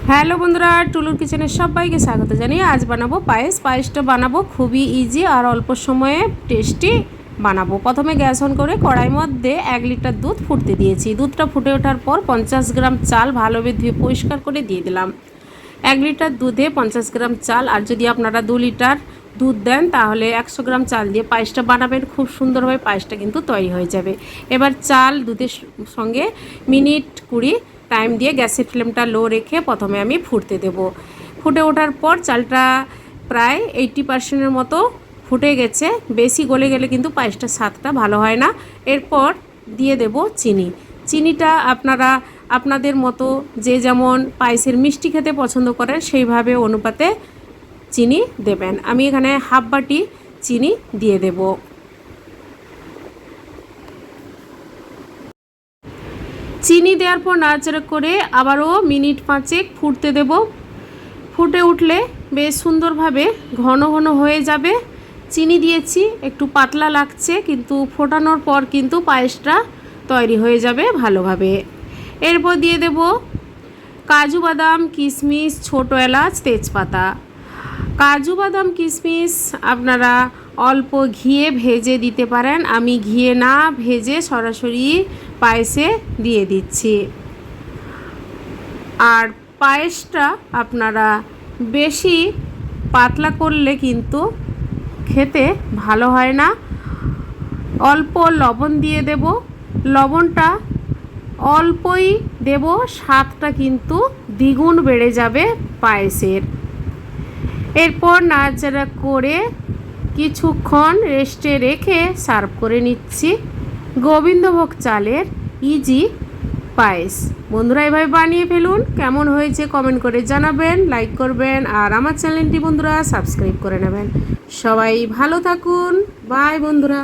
Hello বন্ধুরা, টুলুর কিচেনে সবাইকে স্বাগত জানিয়ে আজ বানাবো পায়েস। পায়েসটা বানাবো খুবই ইজি আর অল্প সময়ে টেস্টি বানাবো। প্রথমে গ্যাস অন করে কড়াইয়ের মধ্যে 1 লিটার দুধ ফুটতে দিয়েছি। দুধটা ফুটে ওঠার পর 50 গ্রাম চাল ভালোভাবে ধুয়ে পরিষ্কার করে দিয়ে দিলাম। 1 লিটার দুধে 50 গ্রাম চাল, আর যদি আপনারা 2 লিটার দুধ দেন তাহলে 100 গ্রাম চাল দিয়ে পায়েসটা বানাবেন। খুব সুন্দরভাবে পায়েসটা কিন্তু তৈরি হয়ে যাবে। এবার চাল দুধের সঙ্গে মিনিট 20 টাইম দিয়ে গ্যাসের ফ্লেমটা লো রেখে প্রথমে আমি ফুটতে দেব। ফুটে ওঠার পর চালটা প্রায় 80% মতো ফুটে গেছে। বেশি গলে গেলে কিন্তু পায়েসটার স্বাদটা ভালো হয় না। এরপর দিয়ে দেব চিনি। চিনিটা আপনারা আপনাদের মতো যে যেমন পায়েসের মিষ্টি খেতে পছন্দ করেন সেইভাবে অনুপাতে চিনি দেবেন। আমি এখানে হাফ বাটি চিনি দিয়ে দেব। চিনি দেওয়ার পর নাড়াচাড়া করে আবারও মিনিট 5 ফুটতে দেব। ফুটে উঠলে বেশ সুন্দরভাবে ঘন ঘন হয়ে যাবে। চিনি দিয়েছি, একটু পাতলা লাগছে, কিন্তু ফোটানোর পর কিন্তু পায়েসটা তৈরি হয়ে যাবে ভালোভাবে। এরপর দিয়ে দেব কাজু বাদাম, কিশমিশ, ছোটো এলাচ, তেজপাতা। কাজু বাদাম কিশমিশ আপনারা অল্প ঘিয়ে ভেজে দিতে পারেন। আমি ঘিয়ে না ভেজে সরাসরি পায়েসে দিয়ে দিচ্ছি। আর পায়েসটা আপনারা বেশি পাতলা করলে কিন্তু খেতে ভালো হয় না। অল্প লবণ দিয়ে দেব। লবণটা অল্পই দেব, স্বাদটা কিন্তু দ্বিগুণ বেড়ে যাবে পায়েসের। এরপর নাড়াচাড়া করে কিছুক্ষণ রেস্টে রেখে সার্ভ করে নিচ্ছি গোবিন্দভোগ চালের ইজি পায়েস। বন্ধুরা এভাবে বানিয়ে ফেলুন। কেমন হয়েছে কমেন্ট করে জানাবেন, লাইক করবেন, আর আমার চ্যানেলটি বন্ধুরা সাবস্ক্রাইব করে নেবেন। সবাই ভালো থাকুন। বাই বন্ধুরা।